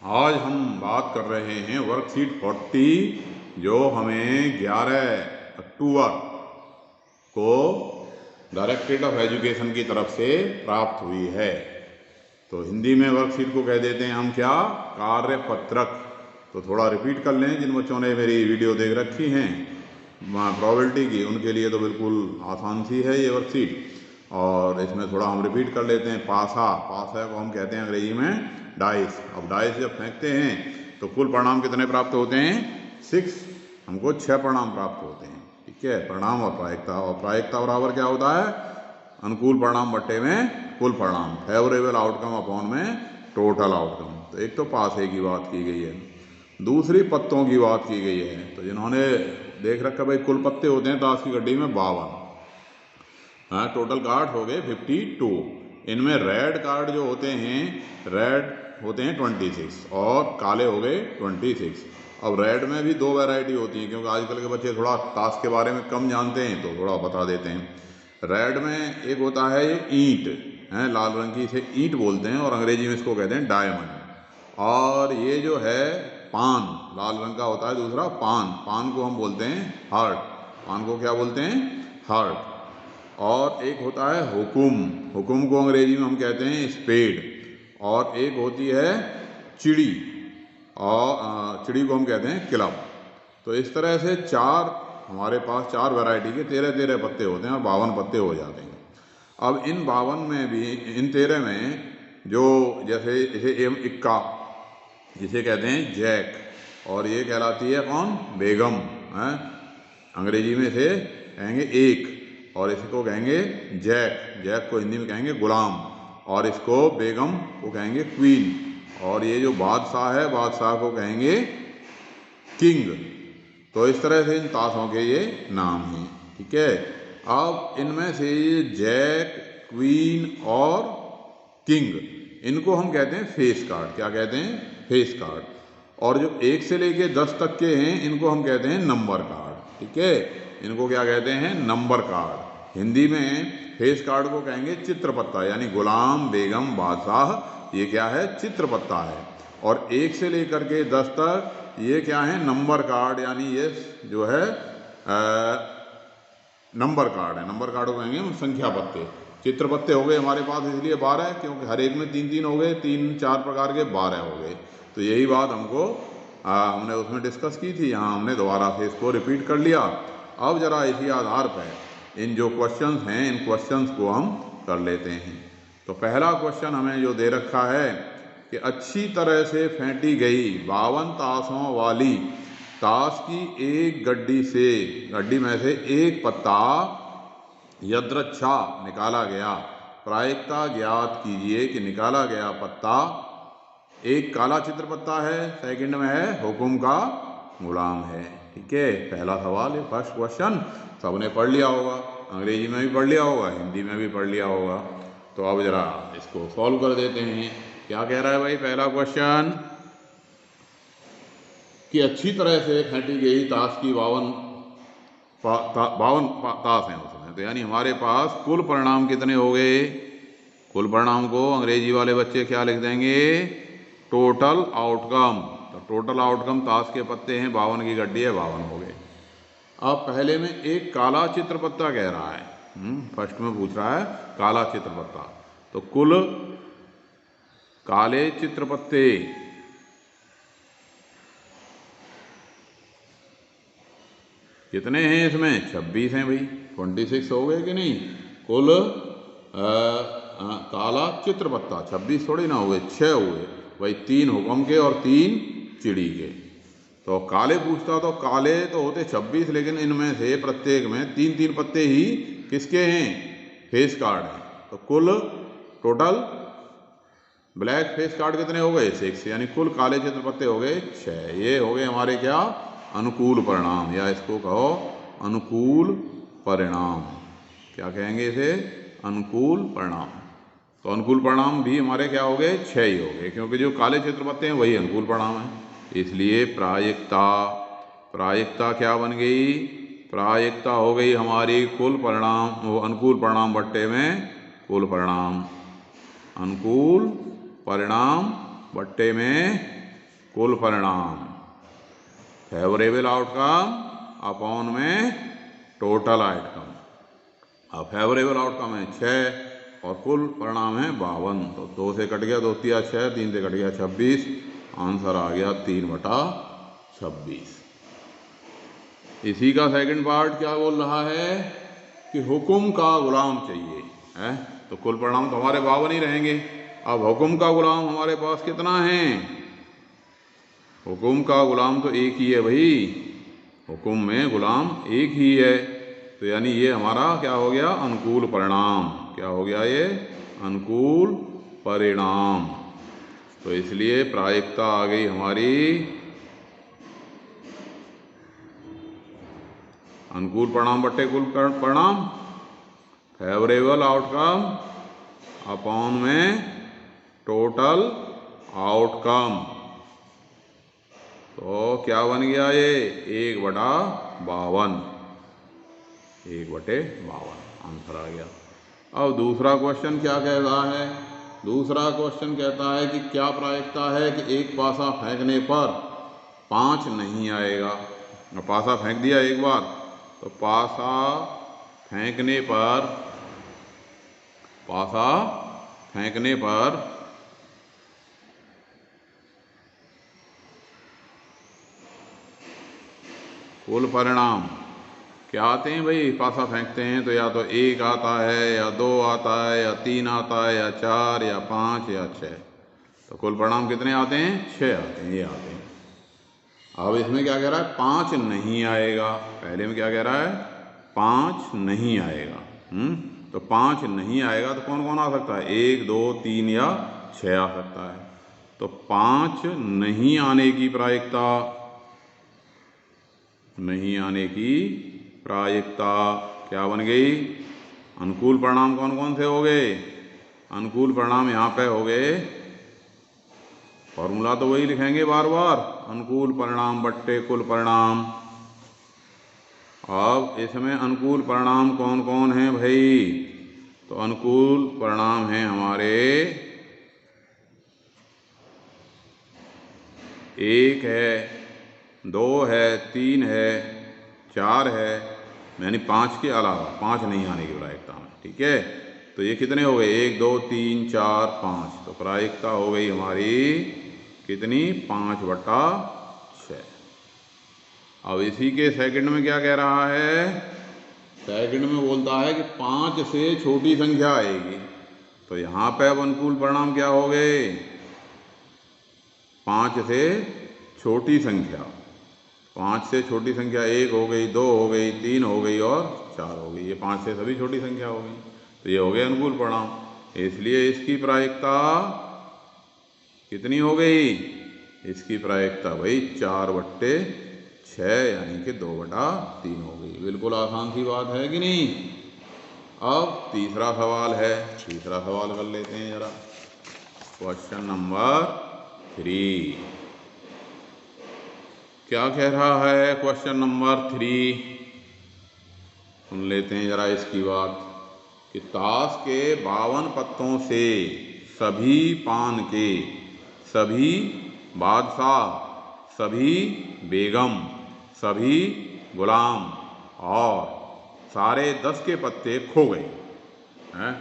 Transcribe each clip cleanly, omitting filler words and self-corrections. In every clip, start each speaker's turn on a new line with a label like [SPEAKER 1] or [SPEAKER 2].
[SPEAKER 1] आज हम बात कर रहे हैं वर्कशीट 40 जो हमें 11 अक्टूबर को डायरेक्टरेट ऑफ एजुकेशन की तरफ से प्राप्त हुई है। तो हिंदी में वर्कशीट को कह देते हैं हम क्या, कार्यपत्रक। तो थोड़ा रिपीट कर लें, जिन बच्चों ने मेरी वीडियो देख रखी हैं प्रोबेबिलिटी की, उनके लिए तो बिल्कुल आसान सी है ये वर्कशीट। और इसमें थोड़ा हम रिपीट कर लेते हैं। पासा को हम कहते हैं अंग्रेजी में डाइस। अब डाइस जब फेंकते हैं तो कुल परिणाम कितने प्राप्त होते हैं? 6। हमको 6 परिणाम प्राप्त होते हैं। ठीक है, परिणाम और प्रायिकता। और प्रायिकता बराबर क्या होता है? अनुकूल परिणाम बट्टे में कुल परिणाम, फेवरेबल आउटकम अपॉन में टोटल आउटकम। तो एक तो पासे की बात की गई है, दूसरी पत्तों की बात की गई है। तो जिन्होंने देख रखा भाई, कुल पत्ते होते हैं ताश की गड्डी में 52। हाँ, टोटल कार्ड हो गए 52। इनमें रेड कार्ड जो होते हैं, रेड होते हैं 26 और काले हो गए 26। अब रेड में भी 2 वैरायटी होती हैं, क्योंकि आजकल के बच्चे थोड़ा ताश के बारे में कम जानते हैं, तो थोड़ा बता देते हैं। रेड में एक होता है ये ईंट, है लाल रंग की, इसे ईंट बोलते हैं और अंग्रेजी में इसको कहते हैं डायमंड। और ये जो है पान, लाल रंग का होता है दूसरा पान। पान को हम बोलते हैं हार्ट। पान को क्या बोलते हैं? हार्ट। और एक होता है हुकुम। हुकुम को अंग्रेजी में हम कहते हैं स्पेड। और एक होती है चिड़ी, और चिड़ी को हम कहते हैं क्लब। तो इस तरह से हमारे पास 4 वैरायटी के 13 पत्ते होते हैं और 52 पत्ते हो जाते हैं। अब इन 52 में भी, इन 13 में जो, जैसे इसे एम इक्का, जिसे कहते हैं जैक, और ये कहलाती है कौन? बेगम। है अंग्रेजी में इसे कहेंगे एक, और इसको कहेंगे जैक। जैक को हिंदी में कहेंगे गुलाम, और इसको बेगम को कहेंगे क्वीन। और ये जो बादशाह है, बादशाह को कहेंगे किंग। तो इस तरह से इन ताशों के ये नाम हैं। ठीक है, अब इनमें से जैक, क्वीन और किंग, इनको हम कहते हैं फेस कार्ड। क्या कहते हैं? Face card. और जो 1 से लेके 10 तक के हैं, इनको हम कहते हैं नंबर कार्ड। ठीक है, इनको क्या कहते हैं? Number card. हिंदी में फेस कार्ड को कहेंगे चित्रपत्ता, यानी गुलाम, बेगम, बादशाह, ये क्या है? चित्रपत्ता है। और 1 से लेकर के 10 तक ये क्या है? नंबर कार्ड, यानी ये जो है नंबर कार्ड है। नंबर कार्ड को कहेंगे हम संख्या पत्ते। चित्र पत्ते हो गए हमारे पास इसलिए 12, क्योंकि हर एक में 3-3 हो गए, 3-4 प्रकार के 12 हो गए। तो यही बात हमको हमने उसमें डिस्कस की थी, यहाँ हमने दोबारा से इसको रिपीट कर लिया। अब जरा इसी आधार पर इन जो क्वेश्चंस हैं, इन क्वेश्चंस को हम कर लेते हैं। तो पहला क्वेश्चन हमें जो दे रखा है कि अच्छी तरह से फेंटी गई 52 ताशों वाली ताश की एक गड्डी में से एक पत्ता यदृच्छा निकाला गया। प्रायिकता ज्ञात कीजिए कि निकाला गया पत्ता, एक काला चित्र पत्ता है, सेकंड में है हुकुम का गुलाम है। ठीक है, पहला सवाल है, फर्स्ट क्वेश्चन सबने पढ़ लिया होगा, अंग्रेजी में भी पढ़ लिया होगा, हिंदी में भी पढ़ लिया होगा। तो अब जरा इसको सॉल्व कर देते हैं। क्या कह रहा है भाई पहला क्वेश्चन? कि अच्छी तरह से फेंटी गई ताश की 52 ताश हैं उसमें। तो यानी हमारे पास कुल परिणाम कितने हो गए? कुल परिणाम को अंग्रेजी वाले बच्चे क्या लिख देंगे? Total outcome. तो टोटल आउटकम ताश के पत्ते हैं, 52 की गड्डी है, 52 हो गए। अब पहले में एक काला चित्र पत्ता कह रहा है, फर्स्ट में पूछ रहा है काला चित्र पत्ता। तो कुल काले चित्र पत्ते कितने हैं इसमें? 26 हैं भाई, 26 हो गए कि नहीं? कुल काला चित्र पत्ता 26 थोड़ी ना हुए, 6 हुए भाई, 3 हुक्म के और 3 चिड़ी के। तो काले पूछता तो काले तो होते 26, लेकिन इनमें से प्रत्येक में 3-3 पत्ते ही किसके हैं? फेस कार्ड हैं। तो कुल टोटल ब्लैक फेस कार्ड कितने हो गए? 6, यानी कुल काले चित्र पत्ते हो गए 6। ये हो गए हमारे क्या? अनुकूल परिणाम, या इसको कहो अनुकूल परिणाम। क्या कहेंगे इसे? अनुकूल परिणाम। तो अनुकूल परिणाम भी हमारे क्या हो गए? 6 ही हो गए, क्योंकि जो काले चित्र पत्ते हैं वही अनुकूल परिणाम है। इसलिए प्रायिकता क्या बन गई? प्रायिकता हो गई हमारी कुल परिणाम, वो अनुकूल परिणाम बट्टे में कुल परिणाम, अनुकूल परिणाम बट्टे में कुल परिणाम, फेवरेबल आउटकम अपॉन में टोटल आउटकम। अब फेवरेबल आउटकम है 6 और कुल परिणाम है 52, तो 2 से कट गया 2 तिया 6, 3 से कट गया 26, आंसर आ गया 3/26। इसी का सेकंड पार्ट क्या बोल रहा है कि हुक्म का गुलाम चाहिए है, तो कुल परिणाम तो हमारे 52 ही रहेंगे। अब हुक्म का गुलाम हमारे पास कितना है, हुक्म का गुलाम तो एक ही है भाई, हुक्म में गुलाम एक ही है, तो यानी ये हमारा क्या हो गया, अनुकूल परिणाम। क्या हो गया ये, अनुकूल परिणाम। तो इसलिए प्रायिकता आ गई हमारी अनुकूल परिणाम बट्टे कुल परिणाम, फेवरेबल आउटकम अपॉन में टोटल आउटकम। तो क्या बन गया ये, 1/52, 1/52 आंसर आ गया। अब दूसरा क्वेश्चन क्या कह रहा है, दूसरा क्वेश्चन कहता है कि क्या प्रायिकता है कि एक पासा फेंकने पर 5 नहीं आएगा। पासा फेंक दिया एक बार, तो पासा फेंकने पर कुल परिणाम क्या आते हैं भाई, पासा फेंकते हैं तो या तो 1 आता है या 2 आता है या 3 आता है या 4 या 5 या 6, तो कुल परिणाम कितने आते हैं, 6 आते हैं, ये आते हैं। अब इसमें क्या कह रहा है, 5 नहीं आएगा। पहले में क्या कह रहा है, 5 नहीं आएगा। तो 5 नहीं आएगा तो कौन कौन आ सकता है, 1 2 3 या 6 आ सकता है। तो 5 नहीं आने की प्रायिकता, नहीं आने की प्रायिकता क्या बन गई, अनुकूल परिणाम कौन कौन से हो गए, अनुकूल परिणाम यहाँ पे हो गए, फॉर्मूला तो वही लिखेंगे बार बार, अनुकूल परिणाम बट्टे कुल परिणाम। अब इसमें अनुकूल परिणाम कौन कौन हैं भाई, तो अनुकूल परिणाम हैं हमारे 1 है, 2 है, 3 है, 4 है, यानी 5 के अलावा, 5 नहीं आने की प्रायिकता में। ठीक है, तो ये कितने हो गए, 1 2 3 4 5, तो प्रायिकता हो गई हमारी कितनी, 5/6। अब इसी के सेकंड में क्या कह रहा है, सेकंड में बोलता है कि 5 से छोटी संख्या आएगी, तो यहाँ पे अब अनुकूल परिणाम क्या हो गए, 5 से छोटी संख्या, 5 से छोटी संख्या 1 हो गई, 2 हो गई, 3 हो गई और 4 हो गई, ये 5 से सभी छोटी संख्या हो गई, तो ये हो गए अनुकूल परिणाम। इसलिए इसकी प्रायिकता कितनी हो गई, इसकी प्रायिकता भाई 4/6 यानी कि 2/3 हो गई। बिल्कुल आसान सी बात है कि नहीं। अब तीसरा सवाल है, तीसरा सवाल कर लेते हैं जरा, क्वेश्चन नंबर 3 क्या कह रहा है, क्वेश्चन नंबर 3 सुन लेते हैं जरा इसकी बात, कि ताश के 52 पत्तों से सभी पान के, सभी बादशाह, सभी बेगम, सभी गुलाम और सारे 10 के पत्ते खो गए हैं।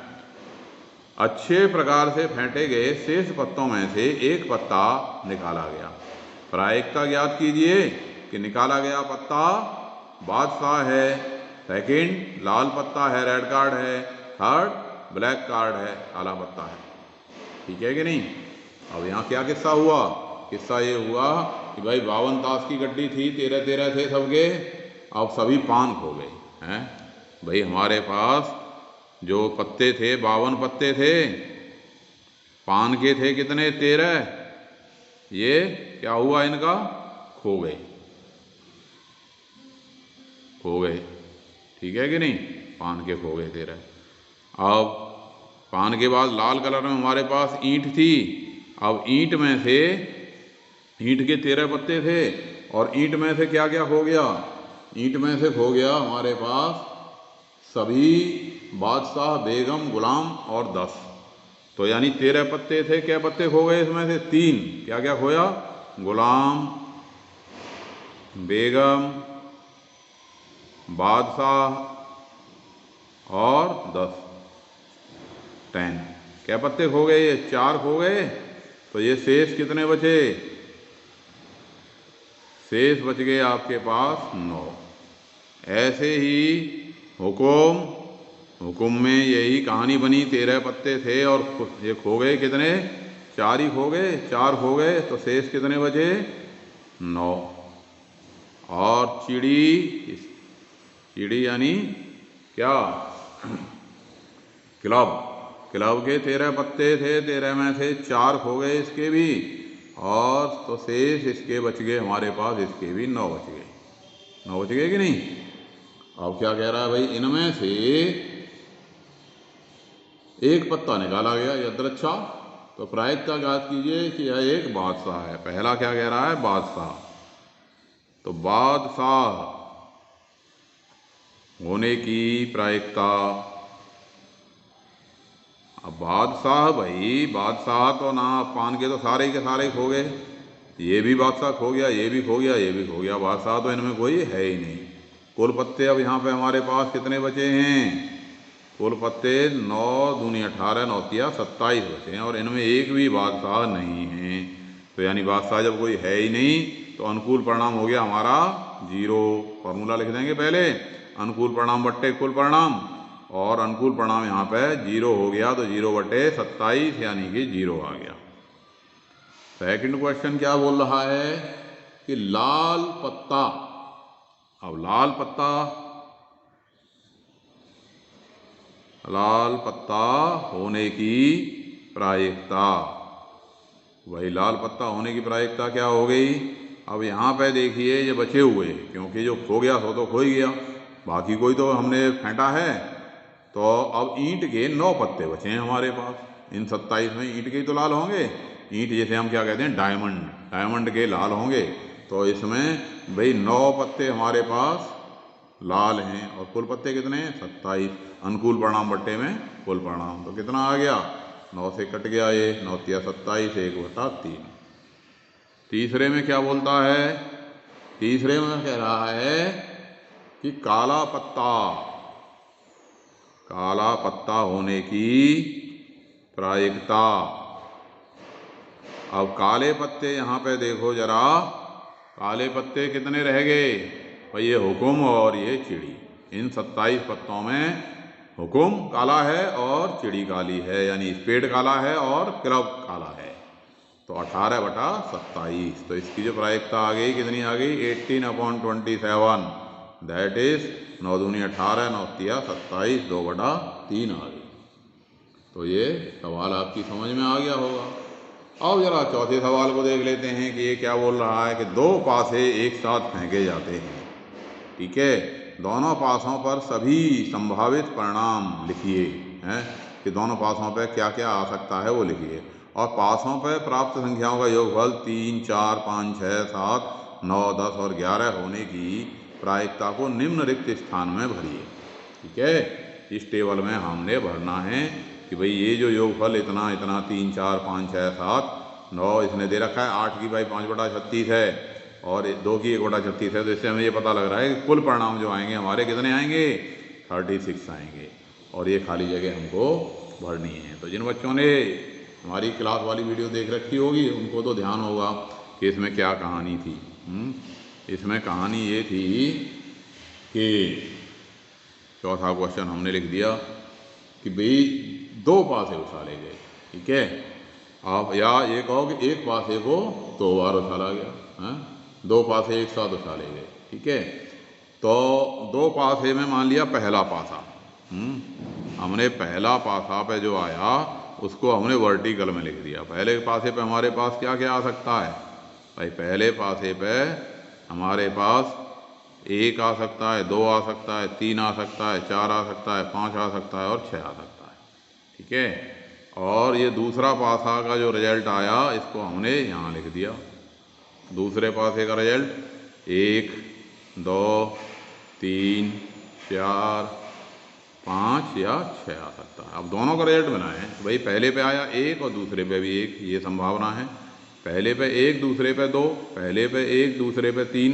[SPEAKER 1] अच्छे प्रकार से फेंटे गए शेष पत्तों में से एक पत्ता निकाला गया। प्रायिकता ज्ञात कीजिए कि निकाला गया पत्ता बादशाह है, सेकंड लाल पत्ता है, रेड कार्ड है, थर्ड ब्लैक कार्ड है, काला पत्ता है। ठीक है कि नहीं। अब यहाँ क्या किस्सा हुआ, किस्सा ये हुआ कि भाई 52 ताश की गड्डी थी, 13 थे सबके, अब सभी पान खो गए हैं। भाई हमारे पास जो पत्ते थे 52 पत्ते थे, पान के थे कितने, 13, ये क्या हुआ, इनका खो गए, खो गए। ठीक है कि नहीं, पान के खो गए 13। अब पान के बाद लाल कलर में हमारे पास ईंट थी, अब ईंट में से, ईंट के 13 पत्ते थे और ईंट में से क्या क्या खो गया, ईंट में से खो गया हमारे पास सभी बादशाह, बेगम, गुलाम और 10, तो यानी 13 पत्ते थे, क्या पत्ते खो गए इसमें से, 3, क्या क्या खोया, गुलाम, बेगम, बादशाह और 10, 10। क्या पत्ते खो गए? ये 4 खो गए। तो ये शेष कितने बचे? शेष बच गए आपके पास 9। ऐसे ही हुकुम में यही कहानी बनी। 13 पत्ते थे और ये खो गए कितने? 4 ही खो गए। 4 खो गए तो शेष कितने बचे? 9। और चिड़ी यानी क्या? क्लब के 13 पत्ते थे, 13 में से 4 खो गए इसके भी, और तो शेष इसके बच गए हमारे पास, इसके भी 9 बच गए। 9 बच गए कि नहीं? अब क्या कह रहा है भाई? इनमें से एक पत्ता निकाला गया यदृच्छा, तो प्रायिकता ज्ञात कीजिए कि यह एक बादशाह है। पहला क्या कह रहा है? बादशाह। तो बादशाह होने की प्रायिकता, अब बादशाह भाई, बादशाह तो ना पान के तो सारे के सारे खो गए। ये भी बादशाह खो गया, ये भी खो गया, ये भी खो गया। बादशाह तो इनमें कोई है ही नहीं। कुल पत्ते अब यहाँ पे हमारे पास कितने बचे हैं? कुल पत्ते 9 दूनी 18, 9 तिया 27 बचे हैं, और इनमें एक भी बादशाह नहीं है। तो यानी बादशाह जब कोई है ही नहीं तो अनुकूल परिणाम हो गया हमारा 0। फॉर्मूला लिख देंगे पहले, अनुकूल परिणाम बट्टे कुल परिणाम, और अनुकूल परिणाम यहाँ पे 0 हो गया, तो 0/27 यानी कि 0 आ गया। सेकंड क्वेश्चन क्या बोल रहा है कि लाल पत्ता, अब लाल पत्ता होने की प्रायिकता, वही लाल पत्ता होने की प्रायिकता क्या हो गई? अब यहाँ पे देखिए ये बचे हुए, क्योंकि जो खो गया सो तो खो ही गया, बाकी कोई तो हमने फेंटा है। तो अब ईंट के 9 पत्ते बचे हैं हमारे पास। इन 27 में ईंट के ही तो लाल होंगे। ईंट जैसे हम क्या कहते हैं? डायमंड के लाल होंगे। तो इसमें भाई 9 पत्ते हमारे पास लाल हैं, और कुल पत्ते कितने हैं? 27। अनुकूल परिणाम बट्टे में कुल परिणाम, तो कितना आ गया? 9 से कट गया ये, 9 तिया 27, 1/3। तीसरे में क्या बोलता है? तीसरे में कह रहा है कि काला पत्ता होने की प्रायिकता। अब काले पत्ते यहाँ पे देखो जरा, काले पत्ते कितने रह गए भाई? ये हुकुम और ये चिड़ी। इन 27 पत्तों में हुकुम काला है और चिड़ी काली है, यानी स्पेड काला है और क्लब काला है। तो 18/27। तो इसकी जो प्रायिकता आ गई कितनी आ गई? 18/27, दैट इज 9 दूनी 18, 9 तिया 27, 2/3 आ गई। तो ये सवाल आपकी समझ में आ गया होगा। अब जरा चौथे सवाल को देख लेते हैं कि ये क्या बोल रहा है कि 2 पासे एक साथ फेंके जाते हैं। ठीक है, दोनों पासों पर सभी संभावित परिणाम लिखिए, हैं कि दोनों पासों पर क्या क्या आ सकता है वो लिखिए, और पासों पर प्राप्त संख्याओं का योगफल 3, 4, 5, 6, 7, 9, 10 और 11 होने की प्रायिकता को निम्न रिक्त स्थान में भरिए। ठीक है, इस टेबल में हमने भरना है कि भाई ये जो योगफल इतना इतना 3, 4, 5, 6, 7, 9 इसने दे रखा है, 8 की भाई 5/36 है, और 2 की 1/36 है। तो इससे हमें ये पता लग रहा है कि कुल परिणाम जो आएंगे हमारे कितने आएंगे? 36 आएंगे, और ये खाली जगह हमको भरनी है। तो जिन बच्चों ने हमारी क्लास वाली वीडियो देख रखी होगी उनको तो ध्यान होगा कि इसमें क्या कहानी थी। इसमें कहानी ये थी कि चौथा क्वेश्चन हमने लिख दिया कि भाई 2 पासे उछाले गए। ठीक है, आप या ये कहो कि एक पासे को 2 बार उछाला गया, 2 पासे एक साथ उछाले गए। ठीक है, तो 2 पासे में मान लिया पहला पासा, हमने पहला पासा पे जो आया उसको हमने वर्टिकल में लिख दिया। पहले पासे पे हमारे पास क्या क्या आ सकता है भाई? पहले पासे पे हमारे पास 1 आ सकता है, 2 आ सकता है, 3 आ सकता है, 4 आ सकता है, 5 आ सकता है और 6 आ सकता है। ठीक है, और ये दूसरा पासा का जो रिजल्ट आया इसको हमने यहाँ लिख दिया। दूसरे पासे का रिजल्ट 1, 2, 3, 4, 5 या 6 आ सकता है। अब दोनों का रिजल्ट बनाए भाई, पहले पे आया 1 और दूसरे पे भी 1, ये संभावना है। पहले पे 1 दूसरे पे 2, पहले पे 1 दूसरे पे 3,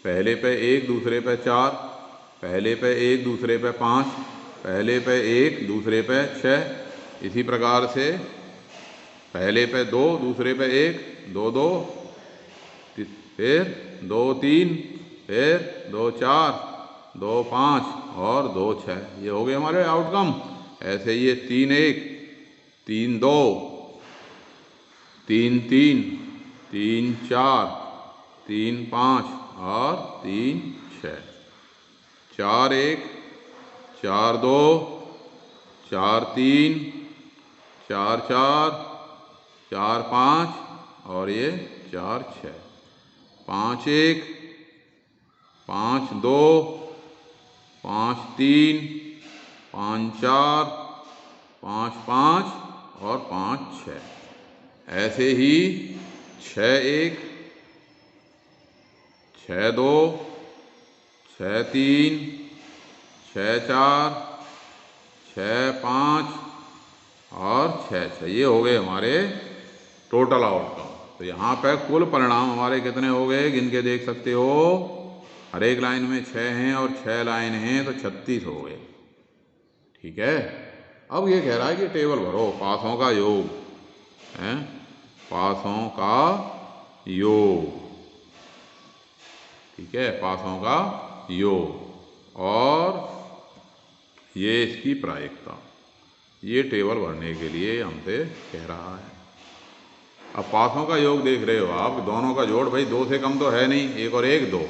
[SPEAKER 1] पहले पे 1 दूसरे पे 4, पहले पे 1 दूसरे पे 5, पहले पे 1 दूसरे पे 6। इसी प्रकार से पहले पे 2 दूसरे पे 1, 2 2, फिर 2 3, फिर 2 4, 2 5 और 2 6। ये हो गए हमारे आउटकम। ऐसे ये 3 1, 3 2, 3 3, 3 4, 3 5 और 3 6, 4 1, 4 2, 4 3, 4 4, 4 5 और ये 4 6, 5 1, 5 2, 5 3, 5 4, 5 5 और 5 6। ऐसे ही 6 1, 6 2, 6 3, 6 4, 6 5 और 6 6। ये हो गए हमारे टोटल आउटकम। तो यहाँ पे कुल परिणाम हमारे कितने हो गए गिन के देख सकते हो। हर एक लाइन में 6 हैं और 6 लाइन हैं तो 36 हो गए। ठीक है। अब ये कह रहा है कि टेबल भरो पासों का योग है, पासों का योग। ठीक है, पासों का योग और ये इसकी प्रायिकता। ये टेबल भरने के लिए हमसे कह रहा है। अब पासों का योग देख रहे हो आप, दोनों का जोड़ भाई 2 से कम तो है नहीं, 1 और 1 2,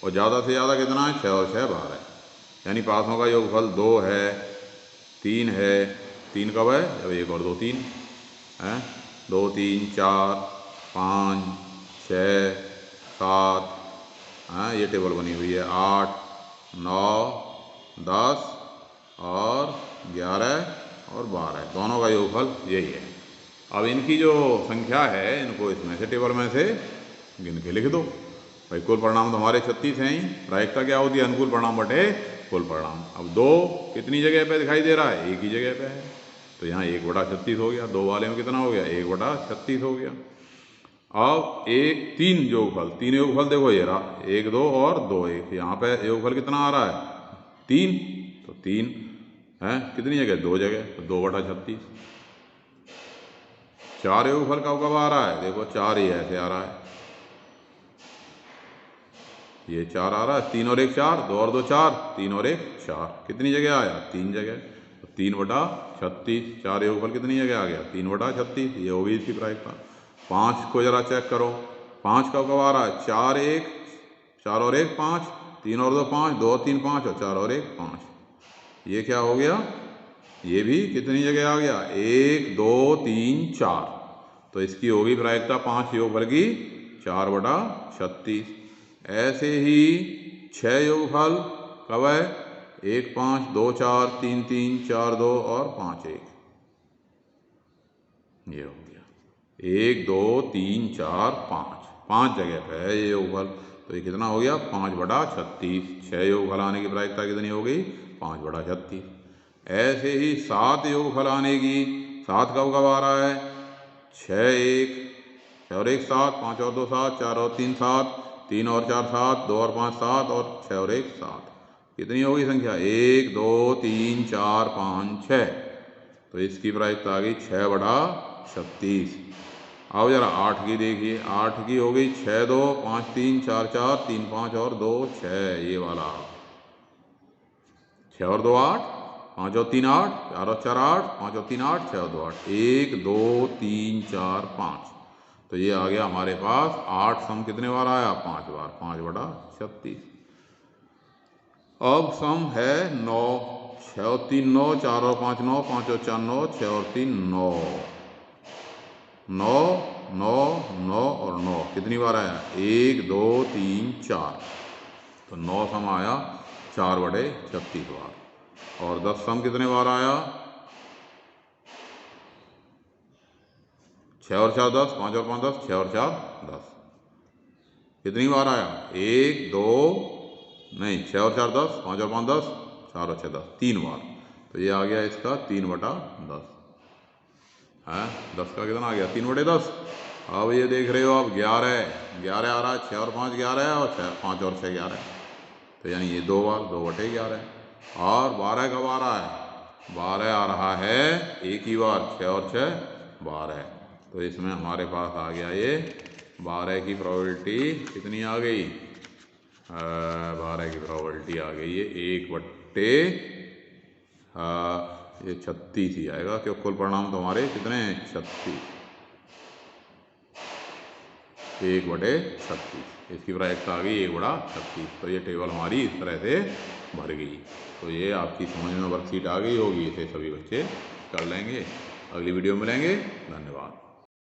[SPEAKER 1] और ज़्यादा से ज़्यादा कितना है 6 और 6 12 है। यानी पासों का योगफल 2 है, 3 है, 3 कब है जब 1 और 2 3 है, 2 3 4 5 6 7 हाँ, ये टेबल बनी हुई है। 8 9 10 और 11 और 12, दोनों का योगफल यही है। अब इनकी जो संख्या है इनको इसमें से टेबल में से गिन के लिख दो। भाई कुल परिणाम तो हमारे 36 हैं ही। प्रायिकता क्या होती है, अनुकूल परिणाम बटे कुल परिणाम। अब 2 कितनी जगह पे दिखाई दे रहा है, एक ही जगह पे है, तो यहाँ 1/36 हो गया। 2 वाले में कितना हो गया 1/36 हो गया। अब 1 3 योगफल, 3 योगफल देखो ये रहा 1 2 और 2 1। यहाँ पे योगफल कितना आ रहा है 3, तो 3 है कितनी जगह 2 जगह, तो 2/36। 4 योगफल कब कब आ रहा है, देखो 4 ही ऐसे आ रहा है, ये 4 आ रहा है। 3 और 1 4, 2 और 2 4, 3 और 1 4, कितनी जगह आया 3 जगह, तो 3/36। 4 योगफल कितनी जगह आ गया 3/36। ये होगी इसकी प्रायिकता। 5 को जरा चेक करो, 5 कब कब आ रहा है 4 1, 4 और 1 5, 3 और 2 5, 2 और 3 5 और 4 और 1 5। ये क्या हो गया, ये भी कितनी जगह आ गया 1 2 3 4, तो इसकी होगी प्रायिकता 5 योगफल की 4/36। ऐसे ही 6 योगफल कब है 1 5 2 4 3 3 4 2 और 5 1। ये हो गया 1 2 3 4 5, 5 जगह पे है ये योगफल, तो ये कितना हो गया 5/36। 6 योगफल आने की प्रायिकता कितनी हो गई 5/36। ऐसे ही 7 योगफल आने की, 7 कब कब आ रहा है 6 1, 6 और 1 7, 5 और 2 7, 4 और 3 7, 3 और 4 7, 2 और 5 7 और 6 और 1 7। कितनी होगी संख्या 1 2 3 4 5 6, तो इसकी प्रायिकता आ गई 6/36। आओ जरा 8 की देखिए, 8 की हो गई 6 2 5 3 4 4 3 5 और 2 6, ये वाला 6 और 2 8, 5 और 3 8, 4 और 4 8, 5 और 3 8, 6 और 2 8, 1 2 3 4 5। तो ये आ गया हमारे पास 8 सम कितने बार आया 5 बार, 5/36। अब सम है 9, 6 और 3 9, 4 और 5 9, 5 और 4 9, 6 और 3 9, 9 9 9 और 9 कितनी बार आया 1 2 3 4, तो 9 सम आया 4/36 बार। और 10 सम कितने बार आया 6 और 4 10, 5 और 5 10, 6 और 4 10, कितनी बार आया 1 2 नहीं 6 और 4 10, 5 और 5 10, 4 और 6 10, 3 बार। तो ये आ गया इसका 3/10 है। 10 का कितना आ गया 3/10, अब ये देख रहे हो आप 11 आ रहा है, 6 और 5 11 है, और 5 और 6 11 है, तो यानी ये 2 बार 2/11 है। और 12 कब आ रहा है? 12 आ रहा है एक ही बार, 6 और 6 12। तो इसमें हमारे पास आ गया ये 12 की प्रोबेबिलिटी कितनी आ गई? 12 की प्रोबेबिलिटी आ गई है 1/, ये 36 ही आएगा, क्योंकि कुल परिणाम तो हमारे कितने हैं? 36, 1/36। इसकी प्रायिकता आ गई 1/36। तो ये टेबल हमारी इस तरह से भर गई। तो ये आपकी समझ में वर्कशीट आ गई होगी, इसे सभी बच्चे कर लेंगे। अगली वीडियो में मिलेंगे। धन्यवाद।